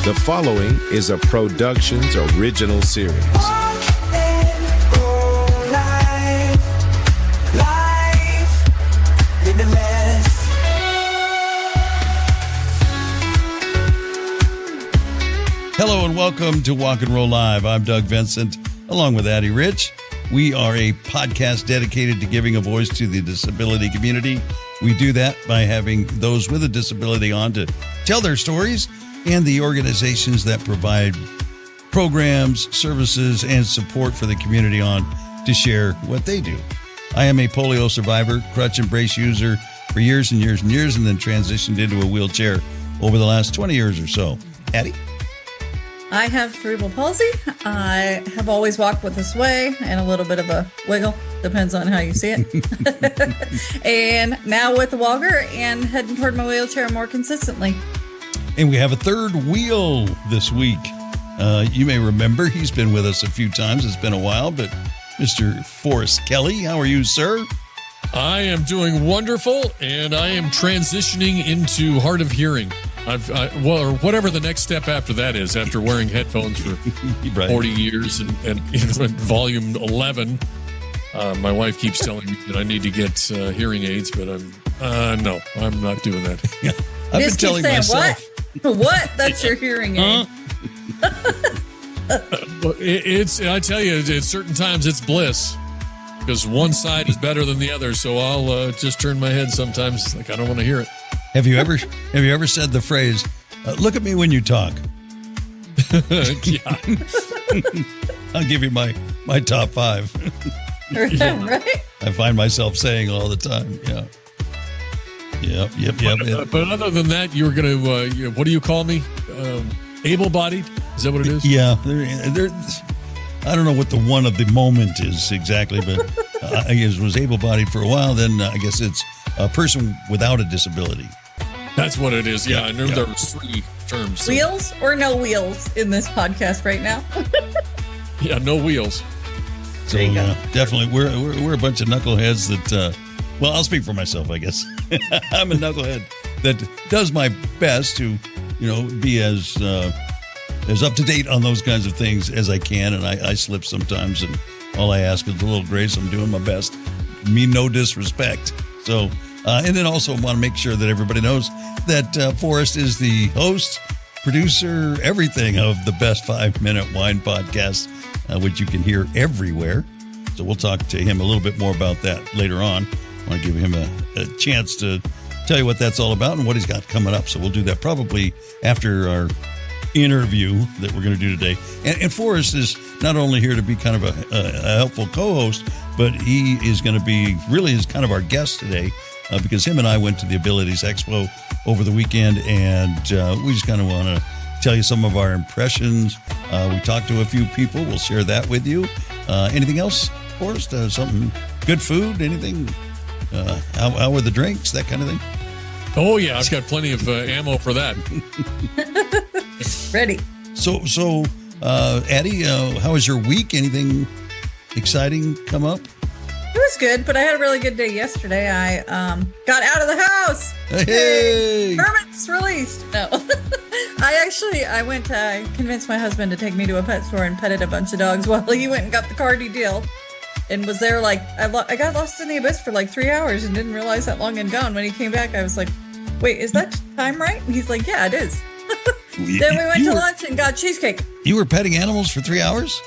The following is a Productions original series. Hello and welcome to Walk and Roll Live. I'm Doug Vincent, along with Addie Rich. We are a podcast dedicated to giving a voice to the disability community. We do that by having those with a disability on to tell their stories, and the organizations that provide programs, services, and support for the community on to share what they do. I am a polio survivor, crutch and brace user for years and years and years, and then transitioned into a wheelchair over the last 20 years or so. Addie? I have cerebral palsy. I have always walked with a sway and a little bit of a wiggle. Depends on how you see it. And now with a walker and heading toward my wheelchair more consistently. And we have a third wheel this week. You may remember he's been with us a few times. It's been a while, but Mr. Forrest Kelly, how are you, sir? I am doing wonderful, and I am transitioning into hard of hearing. Or whatever the next step after that is, after wearing headphones for Right. 40 years and volume 11. My wife keeps telling me that I need to get hearing aids, but I'm not doing that. I've been telling myself. What? That's your hearing aid. I tell you, at certain times it's bliss because one side is better than the other. So I'll just turn my head sometimes, like I don't want to hear it. Have you ever said the phrase, look at me when you talk? Yeah. I'll give you my top 5. Right? I find myself saying all the time. Yeah. Yep. But other than that, you were going to, what do you call me? Able-bodied? Is that what it is? Yeah. I don't know what the one of the moment is exactly, but I guess was able-bodied for a while. Then I guess it's a person without a disability. That's what it is. Yeah, I knew Yeah. there was 3 terms. So. Wheels or no wheels in this podcast right now? Yeah, no wheels. So There you go. definitely, we're a bunch of knuckleheads that. Well, I'll speak for myself, I guess. I'm a knucklehead that does my best to, be as up to date on those kinds of things as I can, and I slip sometimes, and all I ask is a little grace. I'm doing my best. Mean no disrespect. So, and then also want to make sure that everybody knows that Forrest is the host, producer, everything of the Best 5-Minute Wine Podcast, which you can hear everywhere. So we'll talk to him a little bit more about that later on. I want to give him a chance to tell you what that's all about and what he's got coming up. So we'll do that probably after our interview that we're going to do today. And Forrest is not only here to be kind of a helpful co-host, but he is going to be really is kind of our guest today because him and I went to the Abilities Expo over the weekend, and we just kind of want to tell you some of our impressions. We talked to a few people. We'll share that with you. Anything else, Forrest? Something good food? Anything? How were the drinks? That kind of thing? Oh, yeah, I've got plenty of ammo for that. Ready. So, Addie, how was your week? Anything exciting come up? It was good, but I had a really good day yesterday. I got out of the house. Hey! Hermit's released. No. I went to convince my husband to take me to a pet store and petted a bunch of dogs while he went and got the car detailed. And was there I got lost in the abyss for 3 hours and didn't realize that long and gone. When he came back, I was like, wait, is that time right? And he's like, yeah, it is. Then we went to lunch and got cheesecake. You were petting animals for 3 hours?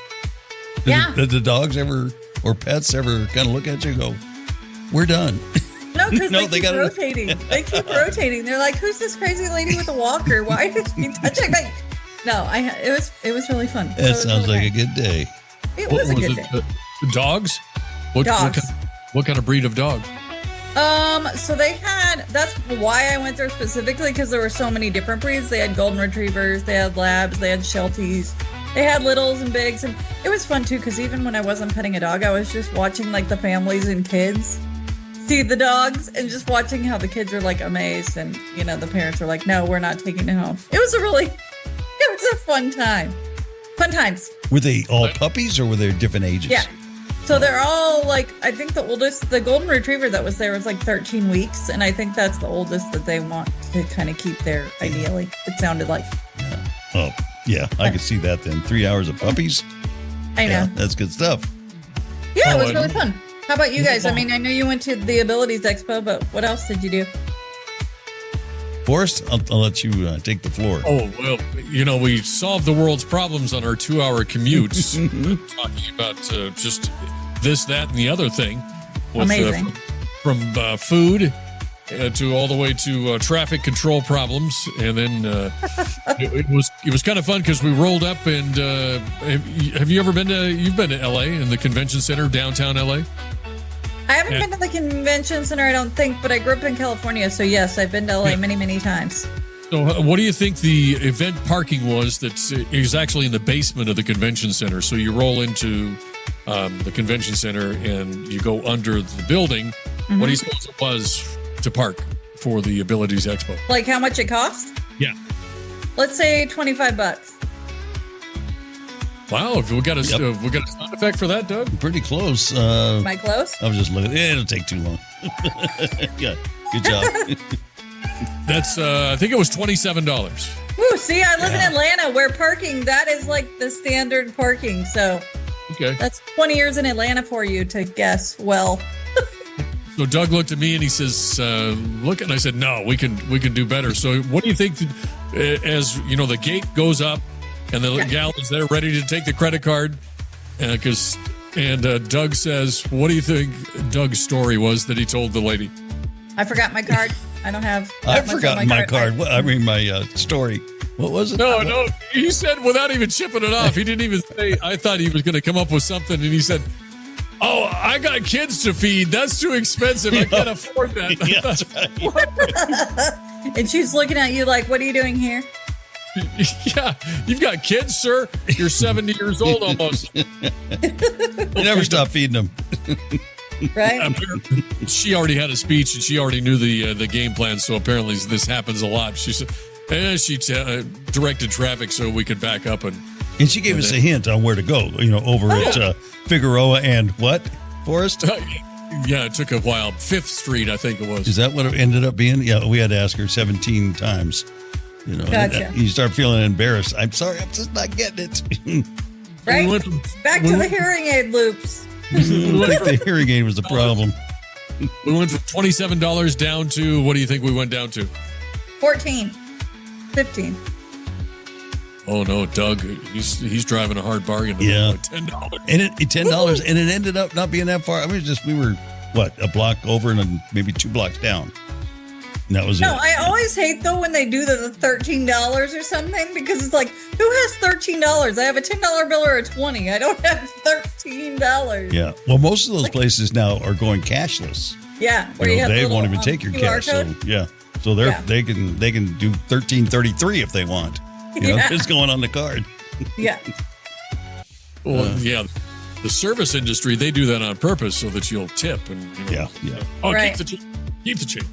Yeah. Did the dogs ever, or pets ever kind of look at you and go, we're done? No, because No, they keep rotating. They keep rotating. They're like, who's this crazy lady with a walker? Why did she touch me? No, it was really fun. That sounds like a good day. It was a good day. Dogs? Dogs. What kind of breed of dog? So that's why I went there specifically, because there were so many different breeds. They had golden retrievers, they had labs, they had shelties, they had littles and bigs, and it was fun too, because even when I wasn't petting a dog, I was just watching the families and kids see the dogs and just watching how the kids are amazed, and the parents are like, no, we're not taking it home. It was a fun time. Fun times. Were they all puppies or were they different ages? Yeah. So they're all I think the oldest, the golden retriever that was there was 13 weeks. And I think that's the oldest that they want to kind of keep there, ideally. It sounded like. Yeah. Oh, yeah, I could see that then. 3 hours of puppies. I know. Yeah, that's good stuff. Yeah, it was Oh, really fun. How about you guys? I mean, I know you went to the Abilities Expo, but what else did you do? Forrest, I'll let you take the floor. Oh, well, we solved the world's problems on our 2-hour commutes, talking about just this, that, and the other thing. With, Amazing. From food to all the way to traffic control problems. And then it was kind of fun because we rolled up and have you ever you've been to LA in the convention center, downtown LA? I haven't been to the convention center, I don't think, but I grew up in California. So yes, I've been to LA many, many times. So what do you think the event parking was that is actually in the basement of the convention center? So you roll into the convention center and you go under the building. What do you suppose it was to park for the Abilities Expo? Like how much it cost? Yeah. Let's say $25. Wow, we got a sound effect for that, Doug? Pretty close. Am I close? I was just looking. It'll take too long. Yeah, good job. That's I think it was $27. Woo, see, I live in Atlanta where parking, that is like the standard parking. So Okay. that's 20 years in Atlanta for you to guess well. So Doug looked at me and he says, "Look," and I said, "No, we can do better." So what do you think? As the gate goes up and the gal is there ready to take the credit card, and Doug says, "What do you think?" Doug's story was that he told the lady, I forgot my card. I don't have. I've forgotten my card. My story. What was it? No. He said without even chipping it off. He didn't even say. I thought he was going to come up with something, and he said, "Oh, I got kids to feed. That's too expensive. I can't afford that." Yeah, that's right. And she's looking at you like, what are you doing here? Yeah, you've got kids, sir. You're 70 years old almost. You never stop feeding them. Right? She already had a speech and she already knew the game plan. So apparently this happens a lot. She said, she directed traffic so we could back up and she gave us a hint on where to go. Over at Figueroa and what, Forrest? Yeah, it took a while. 5th Street, I think it was. Is that what it ended up being? Yeah, we had to ask her 17 times. Gotcha. You start feeling embarrassed. I'm sorry, I'm just not getting it. Right? We went from- Back to the hearing aid loops. I think the hearing aid was the problem. We went from $27 down to, what do you think we went down to? 14. 15. Oh no, Doug, he's driving a hard bargain. Yeah. $10. And $10, and it ended up not being that far. I mean, we were a block over and then maybe 2 blocks down. And that was No, it. I always hate though when they do the $13 or something because it's like, who has $13? I have a $10 bill or a $20. I don't have $13. Yeah. Well, most of those places now are going cashless. Yeah, where you have They the won't little, even take your QR cash. code. So yeah. So they can do $13.33 if they want. Yeah. It's going on the card. Yeah. Well, yeah, the service industry, they do that on purpose so that you'll tip and Yeah. Oh, Right. keep the change.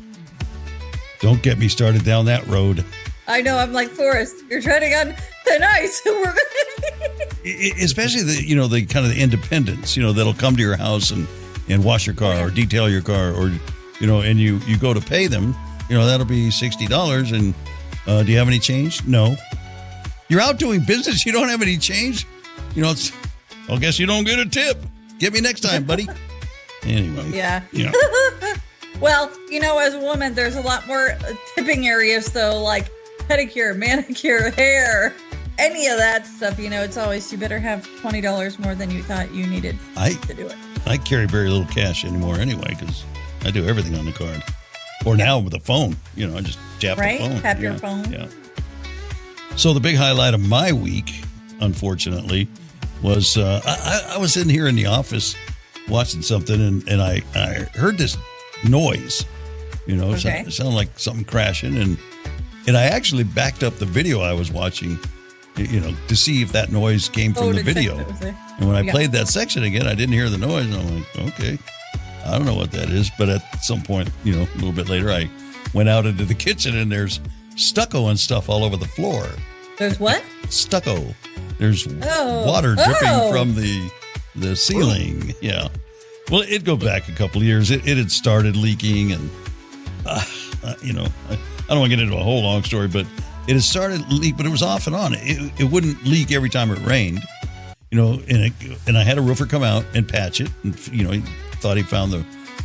Don't get me started down that road. I know. I'm like, Forrest, you're treading on thin ice. We're Especially the kind of the independents, that'll come to your house and wash your car or detail your car or, and you go to pay them, that'll be $60. And do you have any change? No. You're out doing business. You don't have any change. I guess you don't get a tip. Get me next time, buddy. Anyway. Yeah. Yeah. Well, as a woman, there's a lot more tipping areas, though, like pedicure, manicure, hair, any of that stuff. It's always, you better have $20 more than you thought you needed to do it. I carry very little cash anymore anyway because I do everything on the card. Or now with the phone. I just tap the phone. Tap your phone. Yeah. So the big highlight of my week, unfortunately, was I was in here in the office watching something and I heard this noise. It sounded like something crashing and I actually backed up the video I was watching, to see if that noise came from the video. And when I played that section again, I didn't hear the noise. And I'm like, okay, I don't know what that is. But at some point, a little bit later, I went out into the kitchen and there's stucco and stuff all over the floor. There's what? Stucco. There's water dripping from the ceiling. Yeah. Well, it'd go back a couple of years. It had started leaking and, I don't want to get into a whole long story, but it has started to leak, but it was off and on. It wouldn't leak every time it rained, and I had a roofer come out and patch it. And, he thought he found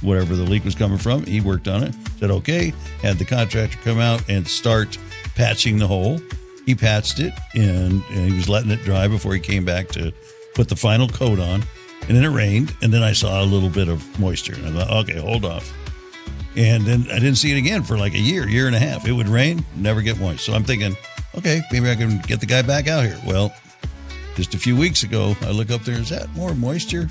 whatever the leak was coming from. He worked on it, said, okay, had the contractor come out and start patching the hole. He patched it, and he was letting it dry before he came back to put the final coat on. And then it rained, and then I saw a little bit of moisture. And I thought, okay, hold off. And then I didn't see it again for like a year and a half. It would rain, never get moist. So I'm thinking, okay, maybe I can get the guy back out here. Well, just a few weeks ago, I look up there, is that more moisture?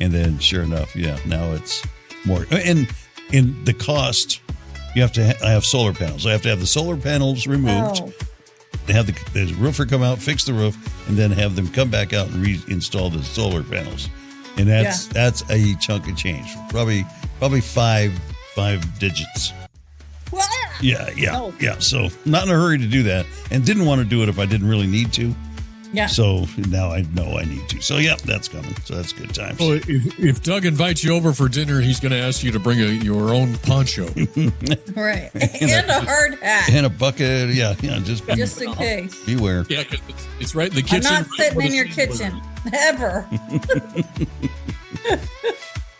And then sure enough, yeah, now it's more. And in the cost, I have solar panels. I have to have the solar panels removed. Oh. Have the roofer come out, fix the roof, and then have them come back out and reinstall the solar panels. And that's a chunk of change. Probably five digits. What? Yeah. Oh. Yeah. So not in a hurry to do that, and didn't want to do it if I didn't really need to. Yeah. So now I know I need to. So yeah, that's coming. So that's good times. Well, if Doug invites you over for dinner, he's going to ask you to bring your own poncho. Right. And a hard hat. And a bucket. Yeah. Just in case. Beware. Yeah, because it's right in the kitchen. I'm not sitting in your kitchen. Ever.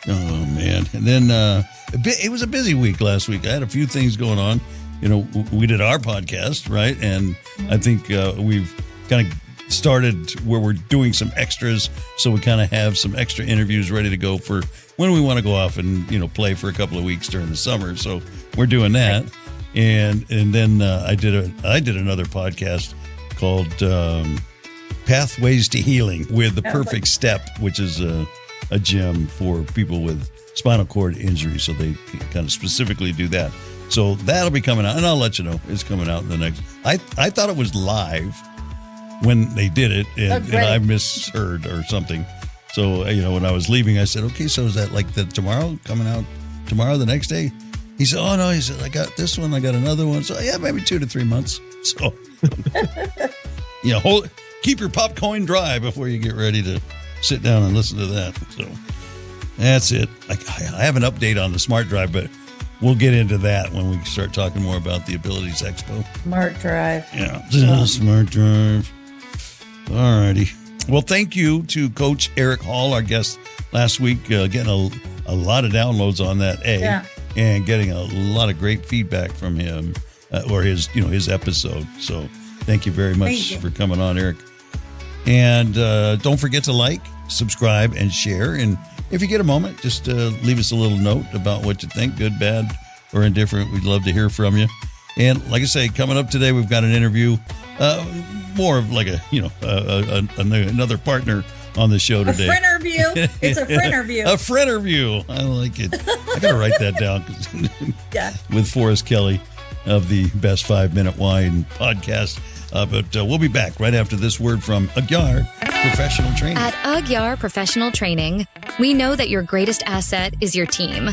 Oh, man. And then it was a busy week last week. I had a few things going on. We did our podcast, right? And I think we've kind of started where we're doing some extras. So we kind of have some extra interviews ready to go for when we want to go off and, play for a couple of weeks during the summer. So we're doing that. And then I did another podcast called Pathways to Healing with the Perfect Step, which is a gym for people with spinal cord injury. So they kind of specifically do that. So that'll be coming out, and I'll let you know. It's coming out in the next. I thought it was live when they did it, and I misheard or something. So when I was leaving, I said, "Okay, so is that like the coming out tomorrow, the next day?" He said, "Oh no," he said, "I got this one, I got another one." So yeah, maybe 2 to 3 months. So keep your popcorn dry before you get ready to sit down and listen to that. So that's it. I have an update on the smart drive, but we'll get into that when we start talking more about the Abilities Expo. Smart drive. Yeah, smart drive. All righty. Well, thank you to Coach Eric Hall, our guest last week, getting a lot of downloads on that and getting a lot of great feedback from him or his episode. So thank you very much for coming on, Eric. And don't forget to like, subscribe, and share. And if you get a moment, just leave us a little note about what you think, good, bad, or indifferent. We'd love to hear from you. And like I say, coming up today, we've got an interview, more of like another partner on the show today. A friend-er-view. It's a friend-er-view. A friend-er-view. I like it. I got to write that down. Yeah. With Forrest Kelly of the Best 5 Minute Wine podcast. But we'll be back right after this word from Agyar Professional Training. At Agyar Professional Training, we know that your greatest asset is your team.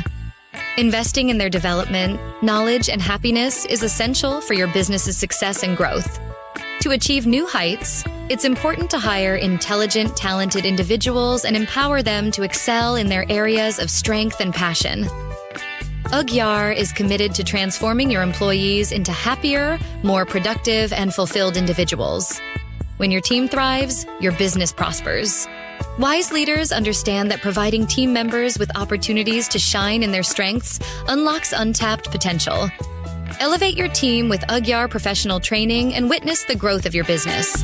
Investing in their development, knowledge, and happiness is essential for your business's success and growth. To achieve new heights, it's important to hire intelligent, talented individuals and empower them to excel in their areas of strength and passion. Agyar is committed to transforming your employees into happier, more productive, and fulfilled individuals. When your team thrives, your business prospers. Wise leaders understand that providing team members with opportunities to shine in their strengths unlocks untapped potential. Elevate your team with Agyar Professional Training and witness the growth of your business.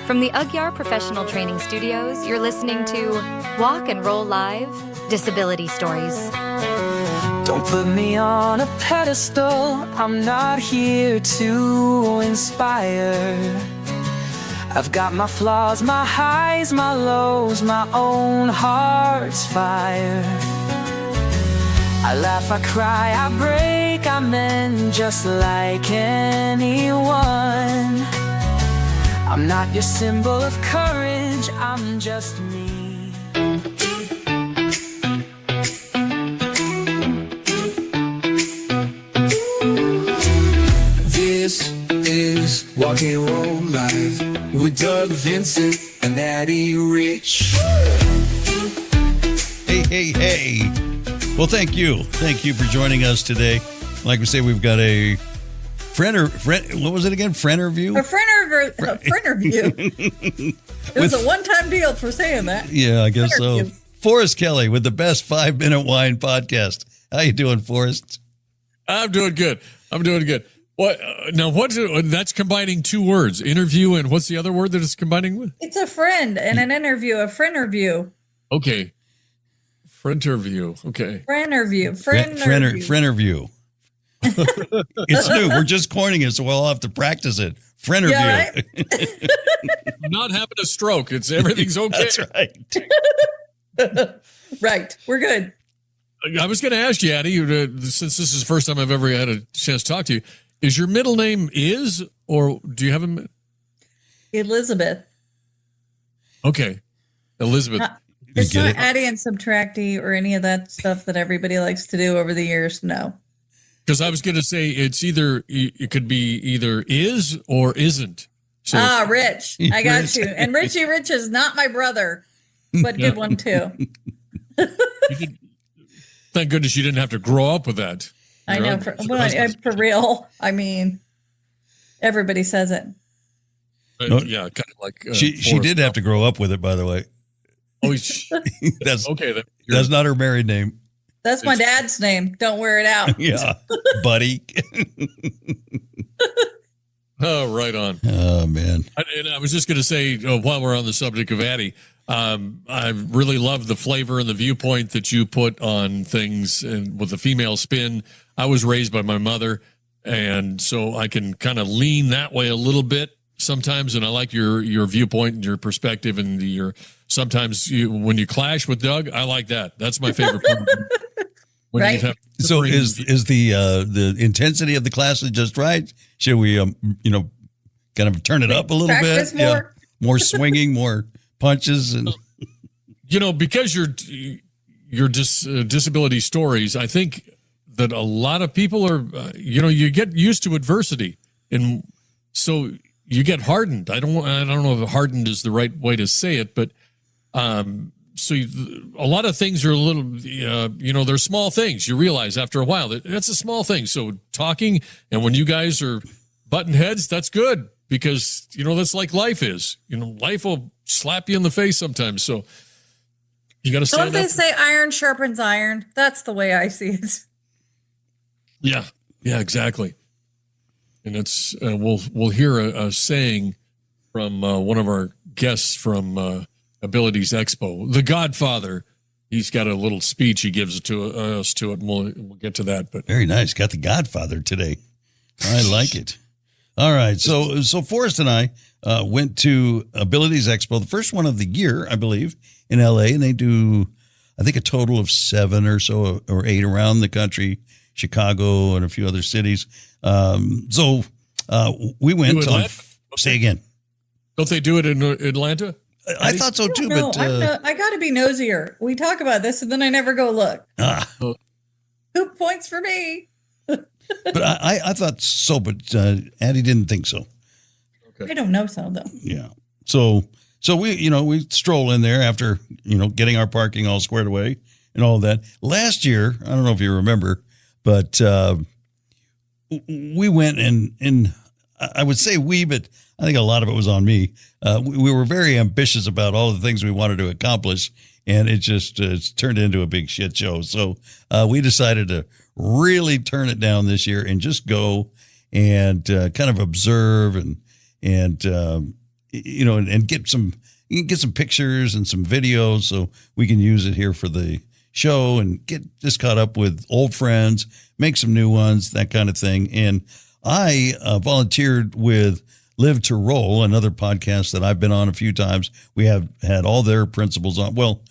From the Agyar Professional Training Studios, you're listening to Walk and Roll Live, Disability Stories. Don't put me on a pedestal, I'm not here to inspire. I've got my flaws, my highs, my lows, my own heart's fire. I laugh, I cry, I break, I mend just like anyone. I'm not your symbol of courage, I'm just me. This is Walk and Roll Live with Doug, Vincent, and Addie Rich. Hey. Well, thank you. Thank you for joining us today. Like we say, we've got a What was it again? Friend review? A friend review. It was a one-time deal for saying that. Yeah, I guess so. Review. Forrest Kelly with the best 5-minute wine podcast. How you doing, Forrest? I'm doing good. What now? That's combining two words: interview and what's the other word that it's combining with? It's a friend and an interview. A friend review. Okay, friend review. Okay, Friend review. Friend review. It's new. We're just coining it, so we'll have to practice it. Friend review. Yeah, right? I'm not having a stroke. Everything's okay. That's right. Right. We're good. I was going to ask you, Addie, since this is the first time I've ever had a chance to talk to you, is your middle name or do you have a? Elizabeth. Okay, Elizabeth. It's not adding and subtracting or any of that stuff that everybody likes to do over the years. No. Because I was going to say it could be either is or isn't. So Rich. I got you. And Richie Rich is not my brother, but good one too. Thank goodness you didn't have to grow up with that. I know. For real. I mean, everybody says it. Yeah, kind of like she did have to grow up with it, by the way. Oh, that's okay. That's not her married name. That's my dad's name. Don't wear it out. Yeah, buddy. Oh, right on. Oh, man. And I was just going to say, while we're on the subject of Addie, I really love the flavor and the viewpoint that you put on things, and with the female spin. I was raised by my mother, and so I can kind of lean that way a little bit sometimes, and I like your viewpoint and your perspective, and sometimes when you clash with Doug, I like that. That's my favorite part. Right. So is the intensity of the class just right? Should we kind of turn it up a little Practice bit? more? Yeah, more swinging, more punches, and because your disability stories, I think that a lot of people are you get used to adversity, and so you get hardened. I don't know if hardened is the right way to say it, but so a lot of things are a little, they're small things. You realize after a while that that's a small thing. So talking, and when you guys are butting heads, that's good, because, that's like life is. Life will slap you in the face sometimes. So you got to stand up. Don't they say iron sharpens iron? That's the way I see it. Yeah, exactly. And it's we'll hear a saying from one of our guests from Abilities Expo, the Godfather. He's got a little speech he gives to us to it, and we'll get to that. But very nice. Got the Godfather today. I like it. All right. So Forrest and I went to Abilities Expo, the first one of the year, I believe, in LA, and they do, I think, a total of 7 or so or 8 around the country, Chicago and a few other cities. So we went on. Say again. Don't they do it in Atlanta? I thought so too, but I got to be nosier. We talk about this, and then I never go look. 2 points for me. But I thought so, but Addie didn't think so. Okay. I don't know so though. Yeah. So we stroll in there after getting our parking all squared away and all that. Last year, I don't know if you remember, but we went and I would say but I think a lot of it was on me. We were very ambitious about all the things we wanted to accomplish, and it just it's turned into a big shit show. So we decided to really turn it down this year and just go and kind of observe and get some pictures and some videos so we can use it here for the show and get just caught up with old friends, make some new ones, that kind of thing. And I volunteered with Live to Roll, another podcast that I've been on a few times. We have had all their principals on. Well,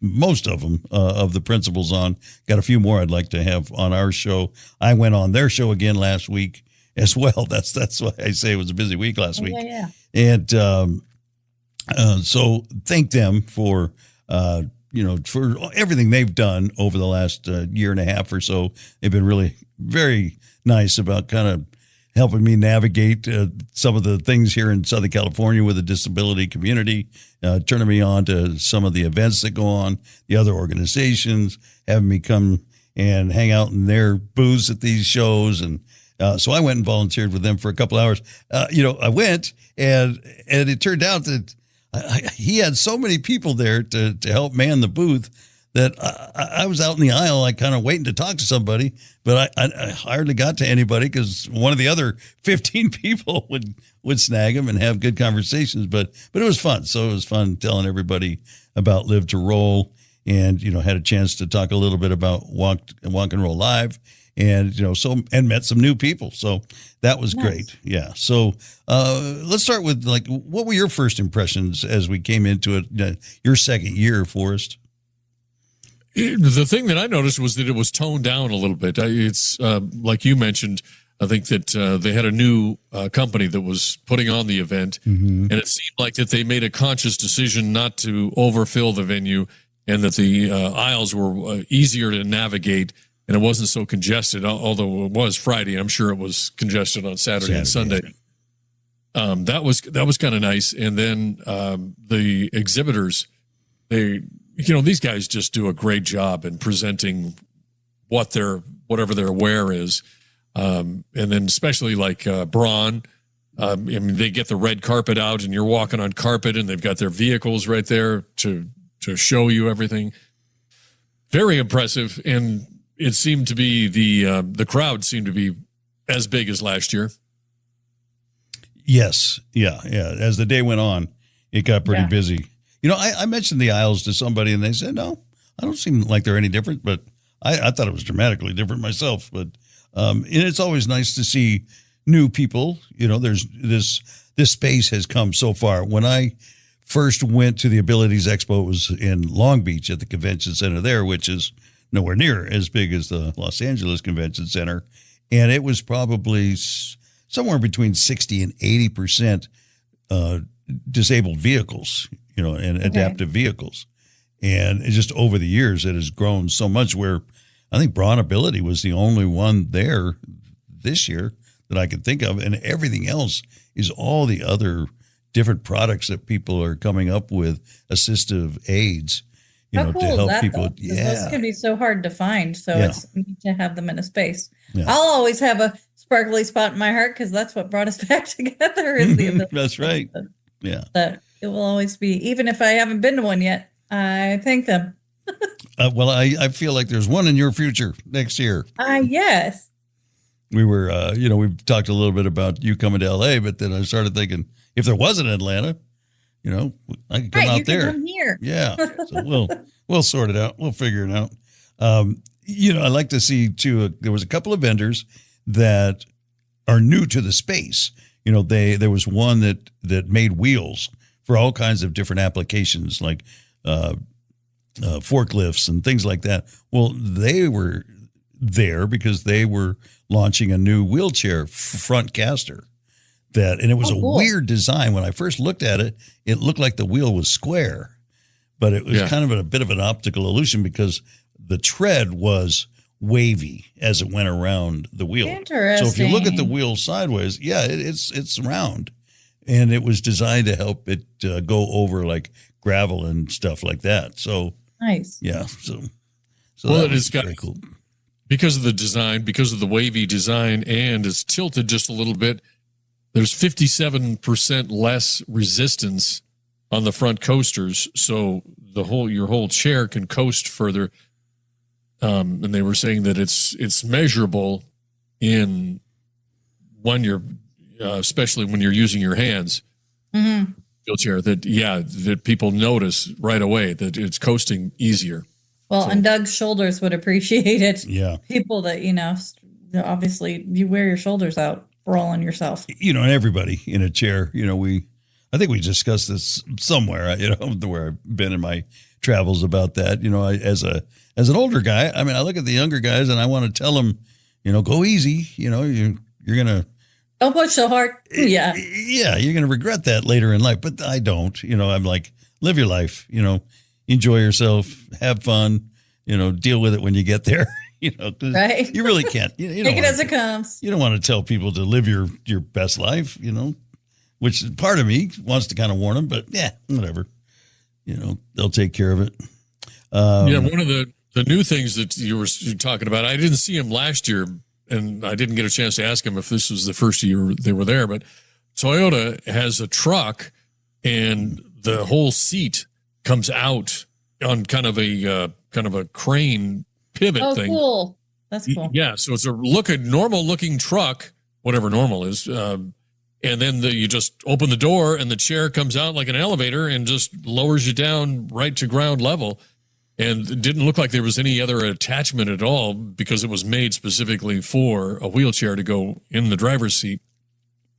most of them, of the principals on. Got a few more I'd like to have on our show. I went on their show again last week as well. That's why I say it was a busy week last week. Yeah. And so thank them for for everything they've done over the last year and a half or so. They've been really very nice about kind of helping me navigate some of the things here in Southern California with the disability community, turning me on to some of the events that go on, the other organizations, having me come and hang out in their booths at these shows and So I went and volunteered with them for a couple hours. I went and it turned out that he had so many people there to help man the booth that I was out in the aisle, like kind of waiting to talk to somebody, but I hardly got to anybody because one of the other 15 people would snag them and have good conversations. But it was fun. So it was fun telling everybody about Live to Roll, and had a chance to talk a little bit about Walk and Roll Live, and and met some new people. So that was great. Yeah. So let's start with what were your first impressions as we came into it? Your second year, Forrest. The thing that I noticed was that it was toned down a little bit. It's like you mentioned, I think that they had a new company that was putting on the event, and it seemed like that they made a conscious decision not to overfill the venue, and that the aisles were easier to navigate, and it wasn't so congested, although it was Friday. I'm sure it was congested on Saturday and Sunday. That was kind of nice. And then the exhibitors, these guys just do a great job in presenting whatever their wear is. And then especially like Braun, they get the red carpet out and you're walking on carpet, and they've got their vehicles right there to show you everything. Very impressive. And it seemed to be the crowd seemed to be as big as last year. Yes. Yeah. As the day went on, it got pretty busy. I mentioned the aisles to somebody, and they said, no, I don't seem like they're any different, but I thought it was dramatically different myself. But and it's always nice to see new people. There's this space has come so far. When I first went to the Abilities Expo, it was in Long Beach at the convention center there, which is nowhere near as big as the Los Angeles Convention Center. And it was probably somewhere between 60 and 80% disabled vehicles, and adaptive vehicles. And it's just over the years, it has grown so much where I think Braun Ability was the only one there this year that I could think of. And everything else is all the other different products that people are coming up with, assistive aids, How cool to is help that, people. though? 'Cause those can be so hard to find. So it's neat to have them in a space. I'll always have a sparkly spot in my heart because that's what brought us back together. Is the ability. That's right. Yeah. That it will always be, even if I haven't been to one yet. I thank them. Well, I feel like there's one in your future next year. Yes. We were, we talked a little bit about you coming to LA, but then I started thinking if there was an Atlanta, I could come out there. Can come here. Yeah. So we'll sort it out. We'll figure it out. I like to see too, there was a couple of vendors that are new to the space. There was one that made wheels for all kinds of different applications, like forklifts and things like that. Well, they were there because they were launching a new wheelchair front caster. And it was a weird design. When I first looked at it, it looked like the wheel was square, but it was kind of a bit of an optical illusion because the tread was wavy as it went around the wheel. Interesting. So if you look at the wheel sideways, it's round, and it was designed to help it go over like gravel and stuff like that. So nice. Yeah. So well, it's got very cool because of the design, because of the wavy design, and it's tilted just a little bit. There's 57% less resistance on the front coasters, so your whole chair can coast further. And they were saying that it's measurable in when you're, especially when you're using your hands, wheelchair. That people notice right away that it's coasting easier. Well, and Doug's shoulders would appreciate it. Yeah. People that obviously you wear your shoulders out rolling yourself. And everybody in a chair. I think we discussed this somewhere. Where I've been in my travels about that. As an older guy, I look at the younger guys and I want to tell them, go easy. You're gonna don't push so hard. Yeah, you're gonna regret that later in life. But I don't. I'm like, live your life. Enjoy yourself, have fun. Deal with it when you get there. Right? You really can't. You take it as it comes. You don't want to tell people to live your best life. Which part of me wants to kind of warn them, but whatever. They'll take care of it. One of the new things that you were talking about, I didn't see him last year and I didn't get a chance to ask him if this was the first year they were there, but Toyota has a truck and the whole seat comes out on kind of a crane pivot thing. Oh, cool. That's cool. Yeah. So it's a normal looking truck, whatever normal is. And then you just open the door and the chair comes out like an elevator and just lowers you down right to ground level. And it didn't look like there was any other attachment at all because it was made specifically for a wheelchair to go in the driver's seat.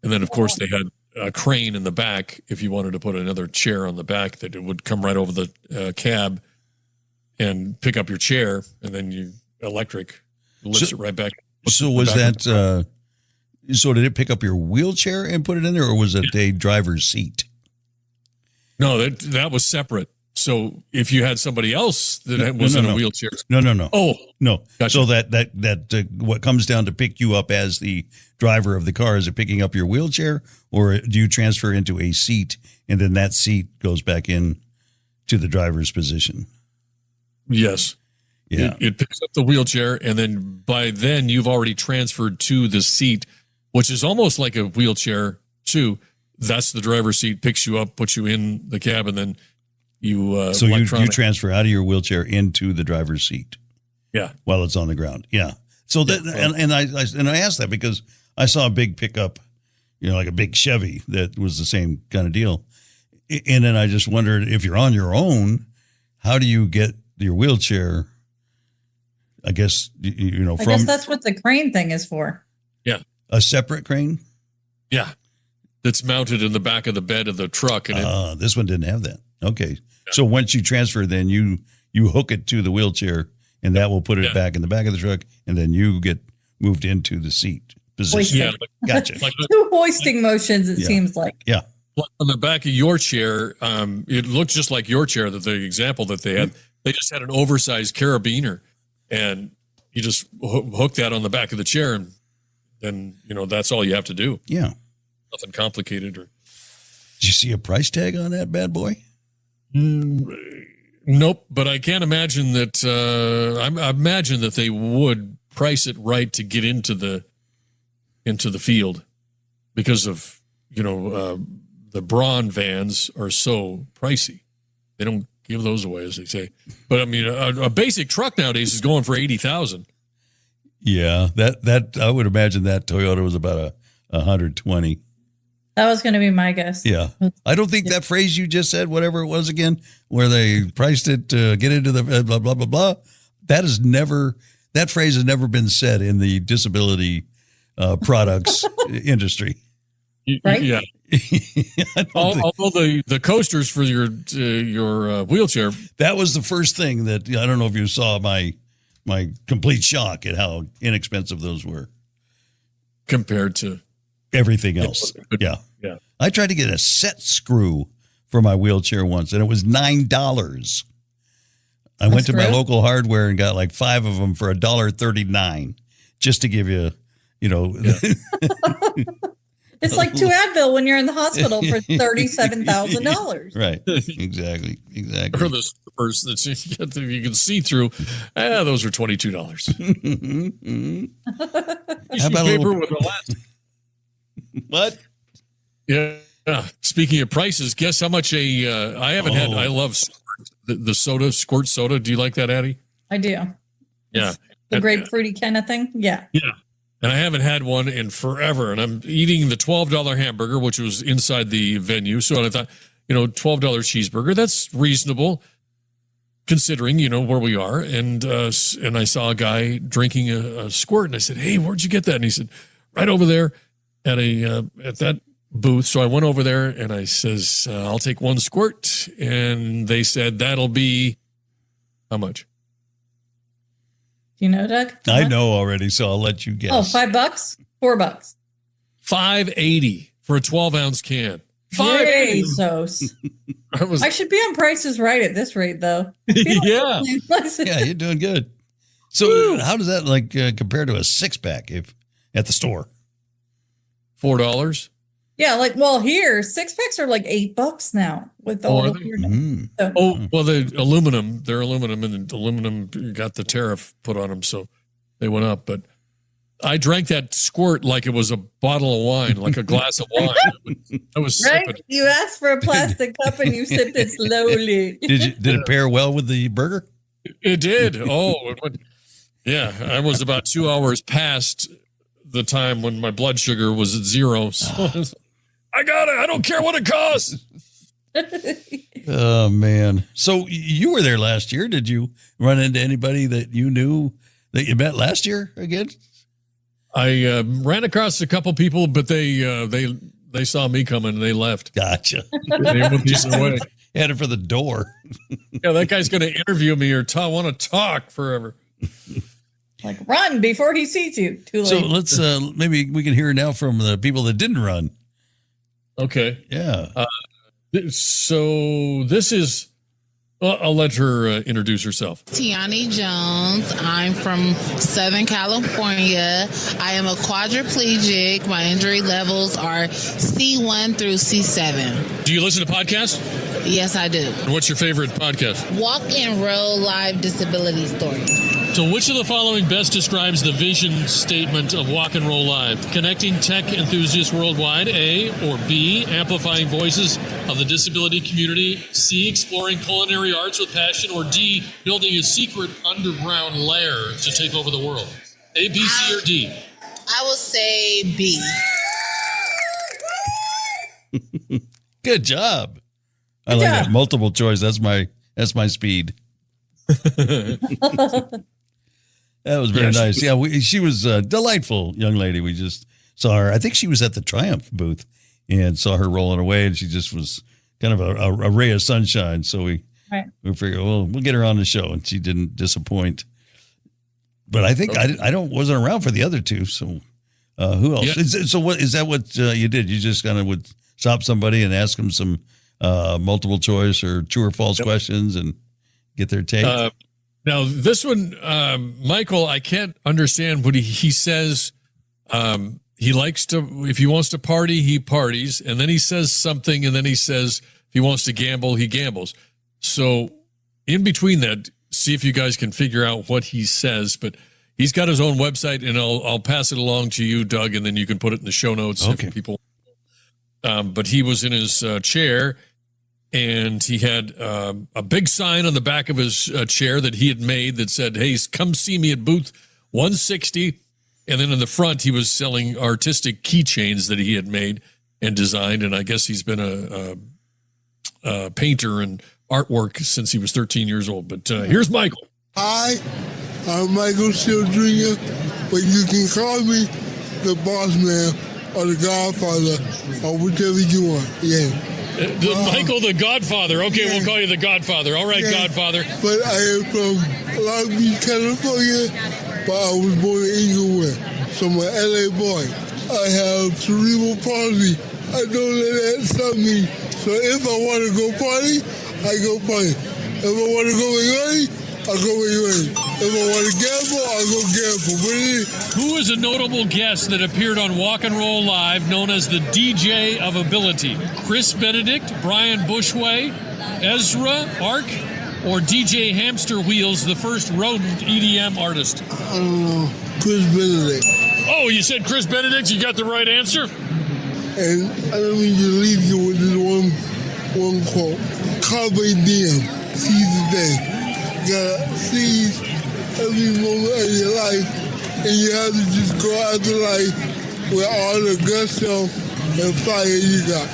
And then, of course, they had a crane in the back if you wanted to put another chair on the back that it would come right over the cab and pick up your chair, and then you electric lifts it right back. So was that, so did it pick up your wheelchair and put it in there, or was it a driver's seat? No, that was separate. So if you had somebody else that was in a wheelchair. No. Oh, no. Gotcha. So that what comes down to pick you up as the driver of the car, is it picking up your wheelchair, or do you transfer into a seat and then that seat goes back in to the driver's position? Yes. Yeah. It picks up the wheelchair, and then by then you've already transferred to the seat, which is almost like a wheelchair too. That's the driver's seat, picks you up, puts you in the cab, and then you so you transfer out of your wheelchair into the driver's seat. Yeah. While it's on the ground. Yeah. So that and I asked that because I saw a big pickup, like a big Chevy that was the same kind of deal. And then I just wondered, if you're on your own, how do you get your wheelchair? I guess I guess that's what the crane thing is for. Yeah. A separate crane? Yeah. That's mounted in the back of the bed of the truck. And this one didn't have that. Okay. Yeah. So once you transfer, then you hook it to the wheelchair, and that will put it back in the back of the truck, and then you get moved into the seat position. Yeah. Gotcha. Two hoisting motions, it seems like. Yeah. On the back of your chair, it looked just like your chair, that the example that they had. They just had an oversized carabiner, and you just hook that on the back of the chair, and then, that's all you have to do. Yeah. Nothing complicated. Did you see a price tag on that bad boy? Nope, but I can't imagine that. I imagine that they would price it right to get into the field, because of the Braun vans are so pricey. They don't give those away, as they say. But I mean, a basic truck nowadays is going for $80,000. Yeah, that I would imagine that Toyota was about $120,000. That was going to be my guess. Yeah. I don't think that phrase you just said, whatever it was again, where they priced it to get into the blah, blah, blah, blah. That phrase has never been said in the disability products industry. Right? Yeah. Although the coasters for your wheelchair. That was the first thing that, I don't know if you saw my complete shock at how inexpensive those were. Compared to everything else. Yeah. I tried to get a set screw for my wheelchair once, and it was $9. I went to my local hardware and got like 5 of them for $1.39, just to give you, It's like 2 Advil when you're in the hospital for $37,000. Right. Exactly. Or the slippers that you can see through. Those are $22. How about paper with elastic? What? Yeah. Speaking of prices, guess how much I haven't had. I love the soda, squirt soda. Do you like that, Addie? I do. Yeah. The grapefruity kind of thing. Yeah. Yeah. And I haven't had one in forever. And I'm eating the $12 hamburger, which was inside the venue. So I thought, $12 cheeseburger, that's reasonable considering, where we are. And I saw a guy drinking a squirt, and I said, "Hey, where'd you get that?" And he said, "Right over there at that booth." So I went over there and I says, "I'll take 1 squirt." And they said, "That'll be how much?" Do you know, Doug? I know already, so I'll let you guess. Oh, $5? $4? $5.80 for a 12-ounce can. Jesus. I should be on Prices Right at this rate, though. Yeah. Yeah, you're doing good. So how does that compare to a 6-pack at the store? $4? Yeah, here 6-packs are like $8 now with all the weird. So. Oh, well, they're aluminum, and aluminum got the tariff put on them, so they went up. But I drank that squirt like it was a bottle of wine, like a glass of wine. I was Right? sipping. You asked for a plastic cup and you sipped it slowly. Did it pair well with the burger? It did. Oh, yeah. I was about 2 hours past the time when my blood sugar was at 0. So I got it. I don't care what it costs. Oh, man. So you were there last year. Did you run into anybody that you knew that you met last year again? I ran across a couple people, but they saw me coming and they left. Gotcha. They went the other way. Headed for the door. Yeah, that guy's going to interview me or want to talk forever. Like, run before he sees you. Too late. So let's maybe we can hear now from the people that didn't run. Okay. Yeah. So this is, I'll let her introduce herself. Tiani Jones. I'm from Southern California. I am a quadriplegic. My injury levels are C1 through C7. Do you listen to podcasts? Yes, I do. And what's your favorite podcast? Walk and Roll Live Disability Stories. So which of the following best describes the vision statement of Walk and Roll Live? Connecting tech enthusiasts worldwide, A, or B, amplifying voices of the disability community, C, exploring culinary arts with passion, or D, building a secret underground lair to take over the world? A, B, C, or D? I will say B. Good job. I like that. Multiple choice. That's my speed. That was very nice. Yeah, she was a delightful young lady. We just saw her. I think she was at the Triumph booth and saw her rolling away, and she just was kind of a ray of sunshine. So we figured, well, we'll get her on the show, and she didn't disappoint. But I think I wasn't around for the other two. So who else? Yeah. So what is that? What you did? You just kind of would stop somebody and ask them some multiple choice or true or false questions and get their take. Now, this one, Michael, I can't understand what he says. He likes to, if he wants to party, he parties. And then he says something, and then he says if he wants to gamble, he gambles. So in between that, see if you guys can figure out what he says. But he's got his own website, and I'll pass it along to you, Doug, and then you can put it in the show notes if people. But he was in his chair. And he had a big sign on the back of his chair that he had made that said, hey, come see me at booth 160. And then in the front, he was selling artistic keychains that he had made and designed. And I guess he's been a painter and artwork since he was 13 years old. But here's Michael. Hi, I'm Michael Shield Jr., but you can call me the boss man or the Godfather or whichever you want. Yeah. Michael the Godfather. Okay, we'll call you the Godfather. All right, Godfather. But I am from Long Beach, California, but I was born in Inglewood, so I'm an LA boy. I have cerebral palsy. I don't let that stop me. So if I want to go party, I go party. If I want to go away, I go away. If I want to gamble, I go gamble. Who is a notable guest that appeared on Walk and Roll Live known as the DJ of Ability? Chris Benedict, Brian Bushway, Ezra Ark, or DJ Hamster Wheels, the first rodent EDM artist? I don't know. Chris Benedict. Oh, you said Chris Benedict? You got the right answer? And I don't mean to leave you with this one quote. Carpe diem. Seize the day. You gotta seize every moment of your life, and you have to just go out to life with all the gusto and fire you got.